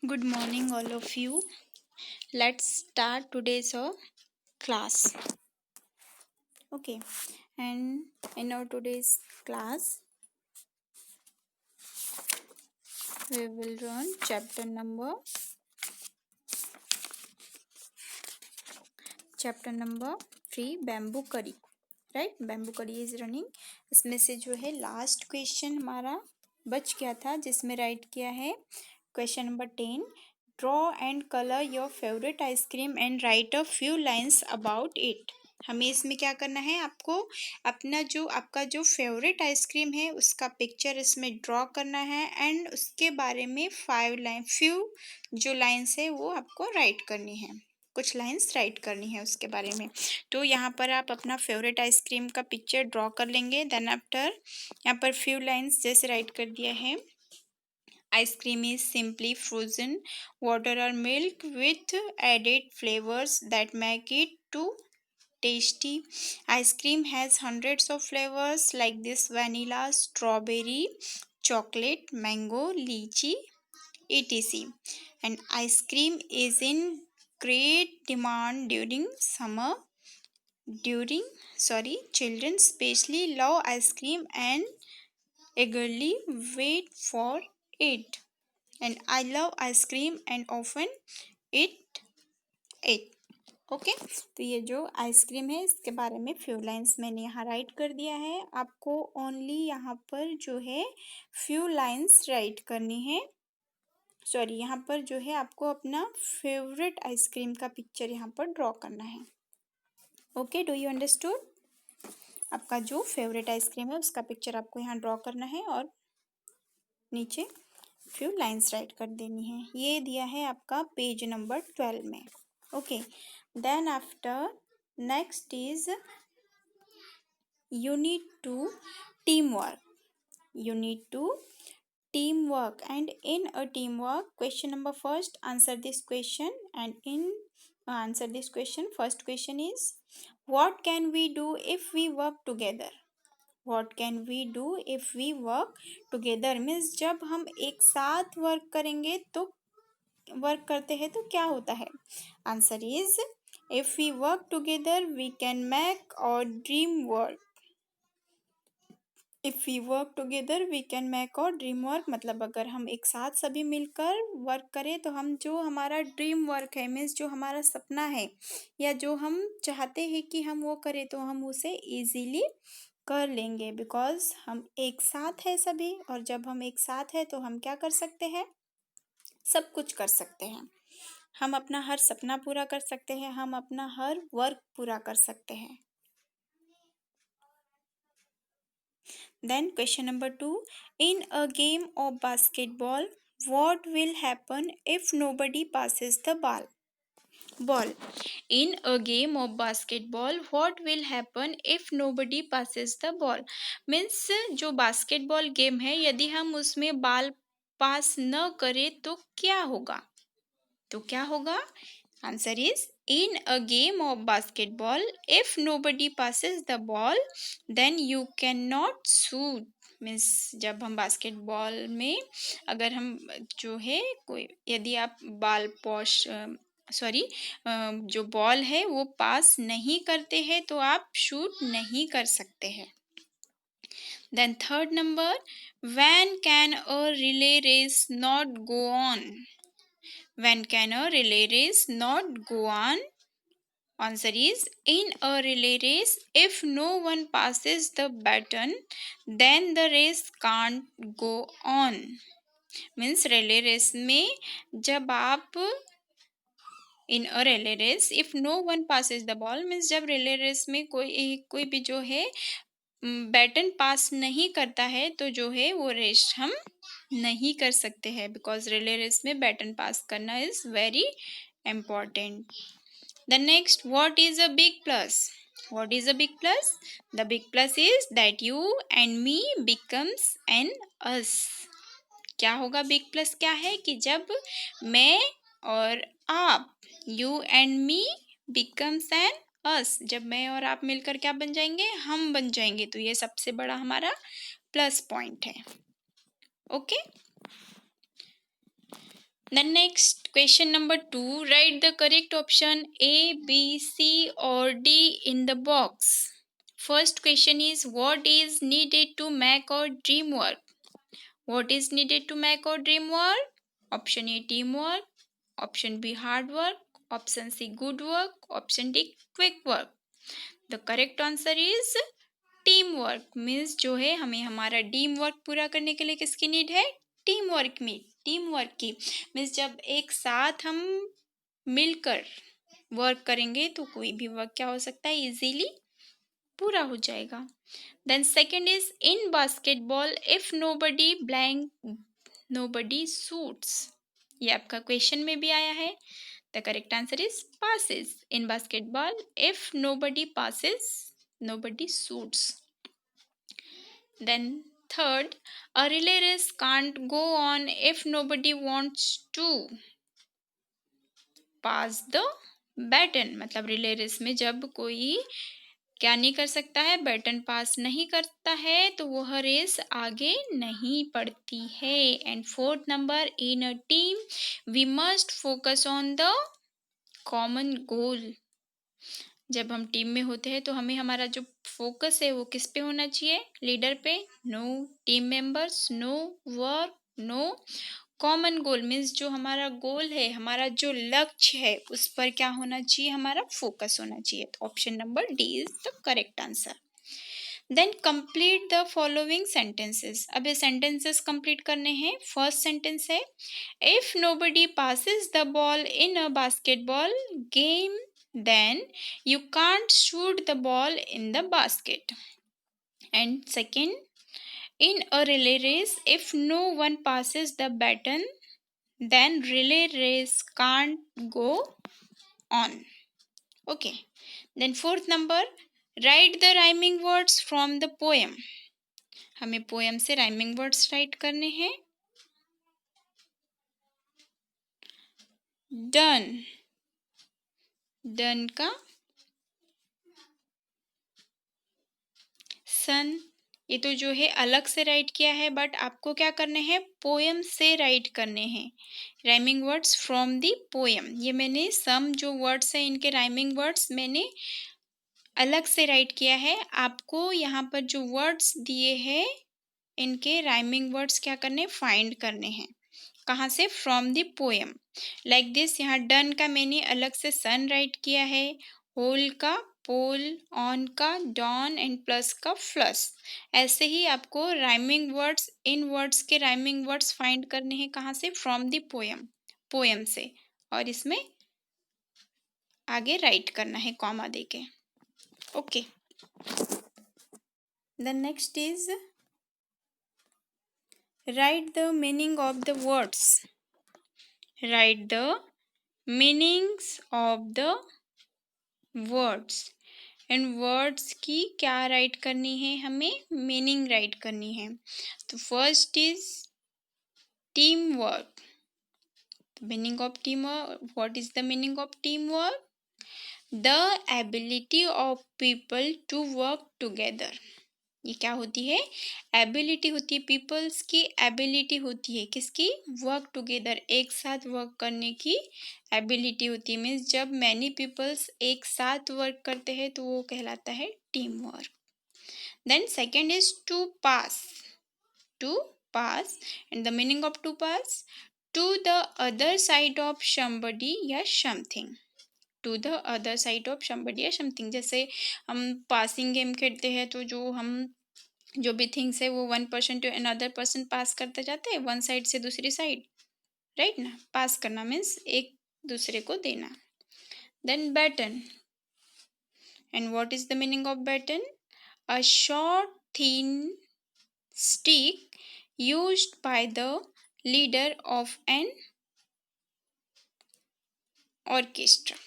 Good morning, all of you. Let's start today's class. Okay, and in our today's class, we will run chapter number 3, bamboo curry. Right, bamboo करी is running. इसमें से जो है last question हमारा बच गया था, जिसमें राइट किया है question number 10. Draw and colour your favourite ice cream and right a few lines about it. हमें इसमें क्या करना है, आपको अपना जो आपका जो फेवरेट आइसक्रीम है उसका पिक्चर इसमें ड्रॉ करना है एंड उसके बारे में फ्यू जो लाइन्स है वो आपको राइट करनी है. कुछ लाइन्स राइट करनी है उसके बारे में. तो यहाँ पर आप अपना फेवरेट आइसक्रीम का पिक्चर ड्रॉ कर लेंगे. देन आफ्टर यहाँ पर फ्यू लाइन्स जैसे राइट कर दिया है. Ice cream is simply frozen water और milk with added flavours that make it to tasty. Ice cream has hundreds of flavors like this: vanilla, strawberry, chocolate, mango, lychee, etc. And ice cream is in great demand during summer. Children especially love ice cream and eagerly wait for it. And I love ice cream and often eat it. Okay तो ये जो ice cream है इसके बारे में few lines मैंने यहाँ right कर दिया है. आपको ओनली यहाँ पर जो है फ्यू लाइंस राइट करनी है. यहाँ पर जो है आपको अपना फेवरेट आइसक्रीम का पिक्चर यहाँ पर ड्रॉ करना है. Okay, do you understood? आपका जो फेवरेट आइसक्रीम है उसका पिक्चर आपको यहाँ ड्रॉ करना है और नीचे फ्यू लाइंस राइट कर देनी है. ये दिया है आपका पेज नंबर 12 में. Okay, then after next is you need to teamwork and in a teamwork question number first answer this question and in answer this question. First question is what can we do if we work together. what can we do if we work together means जब हम एक साथ work करेंगे तो work करते हैं तो क्या होता है. Answer is if we work together we can make our dream work. if we work together we can make our dream work मतलब अगर हम एक साथ सभी मिलकर वर्क करें तो हम जो हमारा ड्रीम वर्क है मीन्स जो हमारा सपना है या जो हम चाहते हैं कि हम वो करें तो हम उसे इजीली कर लेंगे बिकॉज हम एक साथ है सभी. और जब हम एक साथ है तो हम क्या कर सकते हैं, सब कुछ कर सकते हैं. हम अपना हर सपना पूरा कर सकते हैं, हम अपना हर वर्क पूरा कर सकते हैं. Then question number 2 in a game of basketball what will happen if nobody passes the ball. In a game of basketball what will happen if nobody passes the ball means जो basketball game है यदि हम उसमें ball pass न करें तो क्या होगा. Answer is in a game of basketball if nobody passes the ball then you cannot shoot means जब हम बास्केटबॉल में अगर हम जो है कोई यदि आप बॉल जो बॉल है वो पास नहीं करते हैं तो आप शूट नहीं कर सकते हैं. Then third number when can a relay race not go on. When can a relay race not go on? Answer is in a relay race if no one passes the baton then the race can't go on. Means relay race में जब आप in a relay race if no one passes the ball means जब relay race में कोई भी जो है baton पास नहीं करता है तो जो है वो रेस हम नहीं कर सकते हैं बिकॉज रिले रेस में बैटन पास करना is very important. The next, what is a big plus? What is a big plus? The big plus is that you and me becomes an us. क्या होगा big plus क्या है कि जब मैं और आप you and me becomes an us जब मैं और आप मिलकर क्या बन जाएंगे, हम बन जाएंगे. तो ये सबसे बड़ा हमारा प्लस पॉइंट है. Okay The next question number 2. Write the correct option A, B, C or D in the box. First question is, what is needed to make our dream work? What is needed to make our dream work? Option A, teamwork. Option B, hard work. Option C, good work. Option D, quick work. The correct answer is team work. Means जो है हमें हमारा team work पूरा करने के लिए किसकी need है? टीम वर्क में, टीम वर्क की. मीन्स जब एक साथ हम मिलकर वर्क करेंगे तो कोई भी वर्क क्या हो सकता है? इजीली पूरा हो जाएगा. Then second is, in basketball if nobody blank nobody shoots. ये आपका क्वेश्चन में भी आया है. The correct answer is passes. In basketball if nobody passes nobody shoots. Then third, a relay race can't go on if nobody wants to pass the baton. मतलब relay race में जब कोई क्या नहीं कर सकता है? बैटन पास नहीं करता है तो वह रेस आगे नहीं बढ़ती है. And fourth number, in a team we must focus on the common goal. जब हम टीम में होते हैं तो हमें हमारा जो फोकस है वो किस पे होना चाहिए? लीडर पे? No. Team members? No. Work? No. Common goal means जो हमारा गोल है, हमारा जो लक्ष्य है उस पर क्या होना चाहिए? हमारा फोकस होना चाहिए. तो option number D is the correct answer. Then complete the following sentences. अब ये सेंटेंसेस कंप्लीट करने हैं. फर्स्ट सेंटेंस है, if nobody passes the ball in a basketball game then you can't shoot the ball in the basket. And second, in a relay race if no one passes the baton then relay race can't go on. Okay. Then fourth number, write the rhyming words from the poem. हमें poem से rhyming words right करने हैं. Done. Done का सन, ये तो जो है अलग से राइट किया है, बट आपको क्या करने हैं? पोएम से राइट करने हैं. Rhyming words from the poem. ये मैंने सम जो वर्ड्स हैं इनके राइमिंग वर्ड्स मैंने अलग से राइट किया है. आपको यहाँ पर जो वर्ड्स दिए हैं इनके राइमिंग वर्ड्स क्या करने? फाइंड करने हैं. कहाँ से? From the poem. Like this, यहाँ डन का मैंने अलग से सन राइट किया है, होल का पोल, ऑन का डॉन एंड प्लस का फ्लस. ऐसे ही आपको राइमिंग वर्ड्स, इन वर्ड्स के राइमिंग वर्ड्स फाइंड करने हैं. कहाँ से? फ्रॉम दी पोएम, पोएम से. और इसमें आगे राइट करना है कॉमा देके. Okay. The next is write the meaning of the words. Write the meanings of the words. And words की क्या राइट करनी है? हमें मीनिंग राइट करनी है. तो first is team work. Meaning of team work. What is the meaning of team work? The ability of people to work together. ये क्या होती है? एबिलिटी होती है. पीपल्स की एबिलिटी होती है. किसकी? वर्क टुगेदर, एक साथ वर्क करने की एबिलिटी होती है. मीन्स जब मैनी पीपल्स एक साथ वर्क करते हैं तो वो कहलाता है team work. Then second is to pass. To pass and the meaning of to pass, to the other side of somebody या something. To the other side of somebody या समथिंग. जैसे हम पासिंग गेम खेलते हैं तो जो भी things है वो one person to another person pass करते जाते हैं, वन साइड से दूसरी साइड, राइट ना. पास करना मीन्स एक दूसरे को देना. Then baton. And what is the meaning of baton? A short thin stick used by the leader of an orchestra.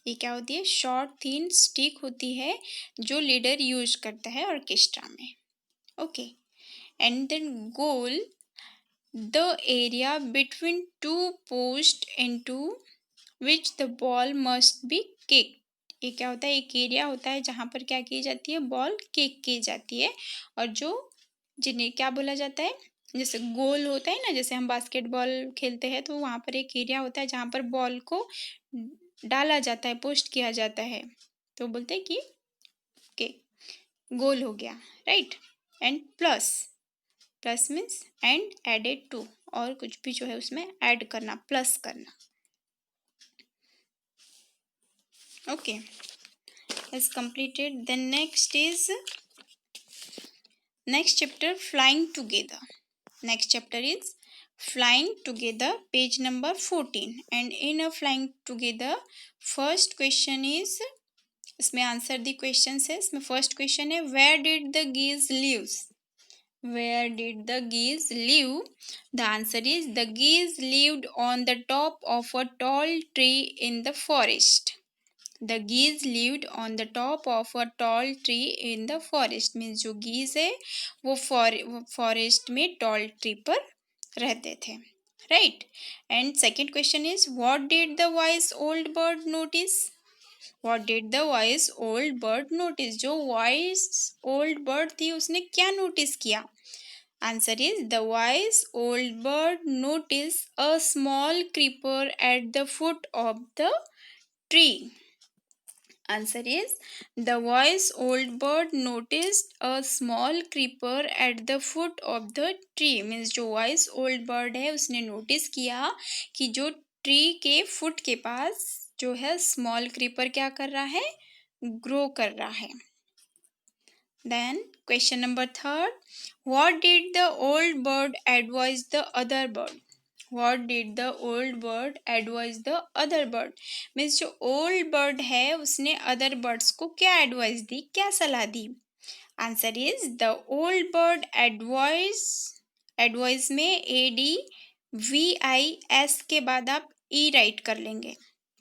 ये क्या होती है? शॉर्ट थिन स्टिक होती है जो लीडर यूज करता है ऑर्केस्ट्रा में. Okay. And then goal, the area between two post into which the ball must be kicked. ये क्या होता है? एक एरिया होता है जहाँ पर क्या की जाती है? बॉल किक की जाती है. और जो जिन्हें क्या बोला जाता है? जैसे गोल होता है ना, जैसे हम बास्केटबॉल खेलते हैं तो वहाँ पर एक एरिया होता है जहाँ पर बॉल को डाला जाता है, पोस्ट किया जाता है, तो बोलते हैं कि के गोल हो गया, right. And plus, plus means and added to, और कुछ भी जो है उसमें ऐड करना, प्लस करना। Okay, is completed. Then next is next chapter, flying together. Next chapter is flying together, page number 14. And in a flying together, first question is, इसमें answer the question है। इसमें फर्स्ट क्वेश्चन है, where did the geese lives? Where did the geese live? The answer is, the geese lived on the top of a tall tree in the forest. The geese lived on the top of a tall tree in the forest. Means जो geese है वो forest में tall tree पर रहते थे, right. And second question is, what did the wise old bird notice? What did the wise old bird notice? जो wise old bird थी उसने क्या नोटिस किया? Answer is, the wise old bird notice a small creeper at the foot of the tree. Answer is, the wise old bird noticed a small creeper at the foot of the tree. Means जो wise old bird है उसने notice किया कि जो tree के foot के पास जो है स्मॉल क्रीपर क्या कर रहा है? ग्रो कर रहा है. Then question number third, what did the old bird advise the other bird? What did the old bird advise the other bird? Means जो ओल्ड बर्ड है उसने अदर बर्ड्स को क्या एडवाइस दी, क्या सलाह दी? Answer is, the old bird advice, advice में ADVIS के बाद आप E राइट कर लेंगे.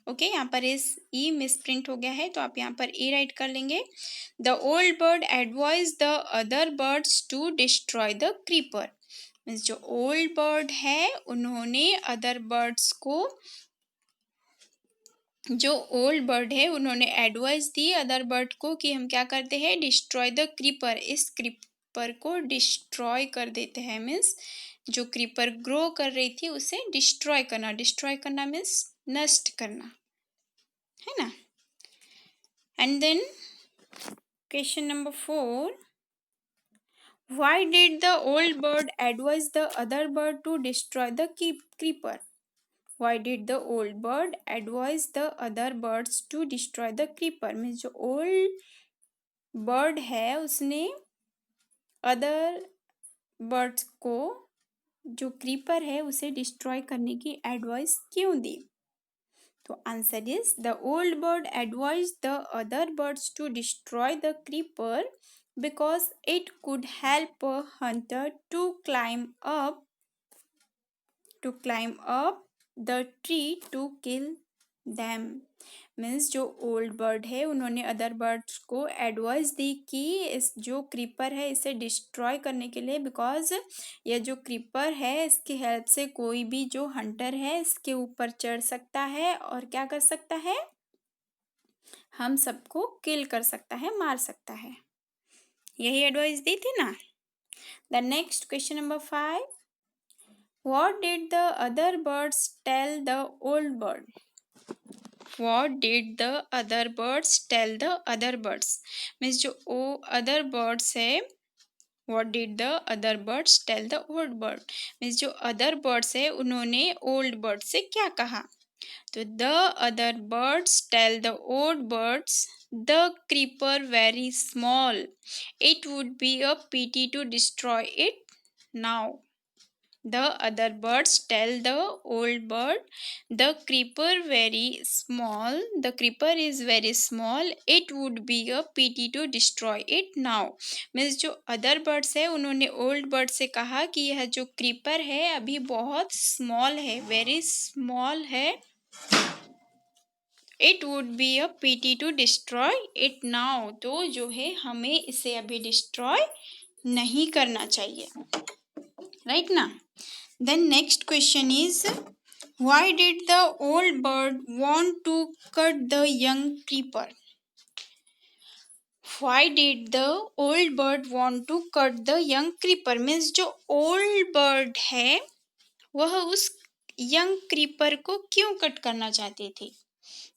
ओके, यहाँ पर इस ई मिसप्रिंट हो गया है तो आप यहाँ पर ई राइट कर लेंगे. The old bird advise the other birds to destroy the creeper. Means जो ओल्ड बर्ड है उन्होंने अदर बर्ड्स को, जो ओल्ड बर्ड है उन्होंने एडवाइस दी अदर बर्ड को कि हम क्या करते हैं, डिस्ट्रॉय द क्रीपर, इस क्रीपर को डिस्ट्रॉय कर देते हैं. मीन्स जो क्रीपर ग्रो कर रही थी उसे डिस्ट्रॉय करना. डिस्ट्रॉय करना मीन्स नष्ट करना, है ना. And then question number 4, why did the old bird advise the other bird to destroy the creeper? Why did the old bird advise the other birds to destroy the creeper? Means जो old bird है उसने other birds को जो creeper है उसे destroy करने की advice क्यों दी? तो answer is, the old bird advise the other birds to destroy the creeper because it could help a hunter to climb up the tree to kill them. Means जो old bird है उन्होंने other birds को advice दी कि इस जो creeper है इसे destroy करने के लिए, बिकॉज यह जो क्रीपर है इसकी हेल्प से कोई भी जो हंटर है इसके ऊपर चढ़ सकता है और क्या कर सकता है, हम सबको किल कर सकता है, मार सकता है. यही एडवाइस दी थी ना. The next question number 5, what did the other birds tell the old bird? What did the other birds tell the other birds? Means जो अदर बर्ड्स है, what did the other birds tell the old bird? Means जो other birds है उन्होंने old bird से क्या कहा? तो the other birds tell the old birds, the creeper very small, it would be a pity to destroy it now. The other birds tell the old bird, the creeper very small, the creeper is very small, it would be a pity to destroy it now. Means जो other birds है उन्होंने old bird से कहा कि यह जो creeper है अभी बहुत स्मॉल है, वेरी स्मॉल है, it would be a pity to destroy it now. तो जो है हमें इसे अभी डिस्ट्रॉय नहीं करना चाहिए, राइट ना. Then next question is, why did the old bird want to cut the young creeper? Why did the old bird want to cut the young creeper? Means जो old bird है वह उस young creeper को क्यों cut करना चाहती थी?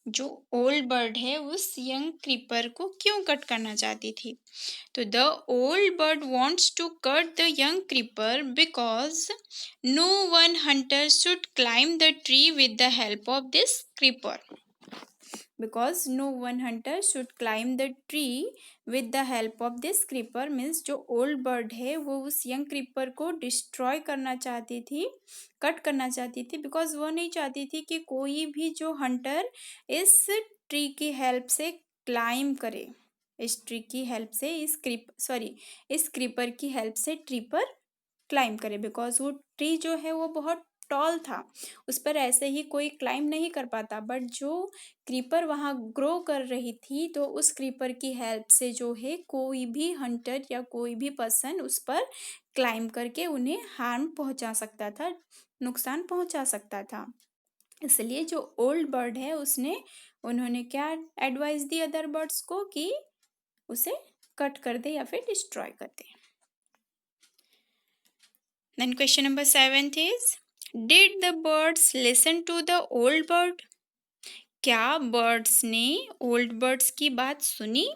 जो ओल्ड बर्ड है उस यंग क्रीपर को क्यों कट करना चाहती थी? तो the old bird wants to cut the young creeper because no one hunter should climb the tree with the help of this creeper. Because no one hunter should climb the tree with the help of this creeper. Means जो old bird है वो उस young creeper को destroy करना चाहती थी, cut करना चाहती थी, बिकॉज वो नहीं चाहती थी कि कोई भी जो हंटर इस ट्री की हेल्प से क्लाइम करे, इस ट्री की हेल्प से इस क्रीपर की हेल्प से ट्री पर क्लाइम करे. बिकॉज वो ट्री जो है वो बहुत टॉल था, उस पर ऐसे ही कोई क्लाइम नहीं कर पाता. बट जो क्रीपर वहाँ ग्रो कर रही थी तो उस क्रीपर की हेल्प से जो है कोई भी हंटर या कोई भी पर्सन उस पर क्लाइम करके उन्हें हार्म पहुँचा सकता था, नुकसान पहुँचा सकता था. इसलिए जो ओल्ड बर्ड है उन्होंने क्या एडवाइस दी अदर बर्ड्स को कि उसे कट कर दे या फिर डिस्ट्रॉय कर दे. Then question number 7 is, did the birds listen to the old bird? क्या birds ने old birds की बात सुनी?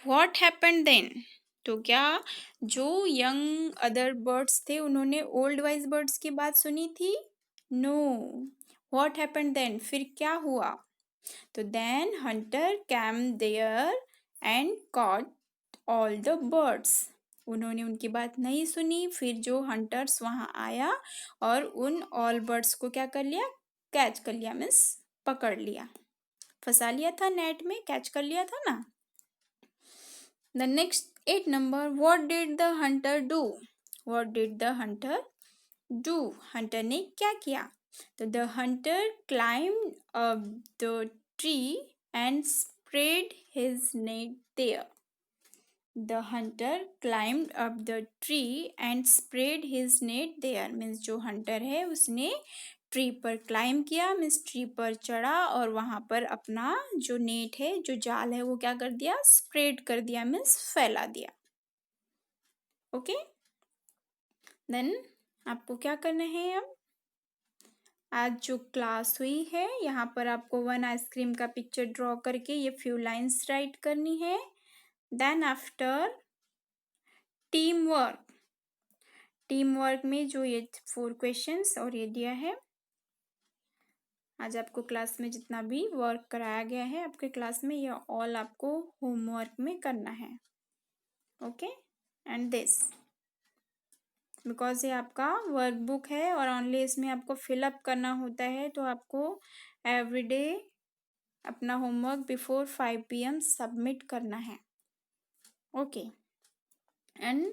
What happened then? तो क्या जो young other birds थे उन्होंने old wise birds की बात सुनी थी? No. What happened then? फिर क्या हुआ? तो then hunter came there and caught all the birds. उन्होंने उनकी बात नहीं सुनी. फिर जो हंटर्स वहाँ आया और उन ऑल बर्ड्स को क्या कर लिया? कैच कर लिया. मीन्स पकड़ लिया, फंसा लिया था नेट में, कैच कर लिया था ना. The next 8 number, what did the hunter do? What did the hunter do? Hunter ने क्या किया? तो the hunter climbed up the tree and spread his net there. The hunter climbed up the tree and spread his net there. Means जो Hunter है उसने tree पर climb किया, means tree पर चढ़ा और वहाँ पर अपना जो नेट है, जो जाल है, वो क्या कर दिया? स्प्रेड कर दिया, मीन्स फैला दिया. ओके. देन आपको क्या करना है? अब आज जो क्लास हुई है यहाँ पर आपको 1 आइसक्रीम का पिक्चर ड्रॉ करके ये फ्यू लाइन्स राइट करनी है. देन आफ्टर टीम वर्क में जो ये 4 क्वेश्चंस और ये दिया है, आज आपको क्लास में जितना भी वर्क कराया गया है आपके क्लास में, ये ऑल आपको होमवर्क में करना है. ओके. एंड दिस बिकॉज ये आपका वर्कबुक है और ओनली इसमें आपको फिलअप करना होता है, तो आपको एवरीडे अपना होमवर्क बिफोर 5 PM सबमिट करना है. ओके. एंड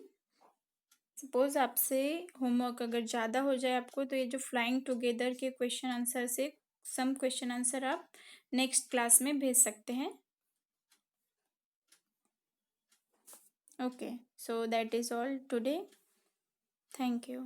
सपोज आपसे होमवर्क अगर ज़्यादा हो जाए आपको, तो ये जो फ्लाइंग टुगेदर के क्वेश्चन आंसर से सम क्वेश्चन आंसर आप नेक्स्ट क्लास में भेज सकते हैं. Okay. So that is all today. Thank you.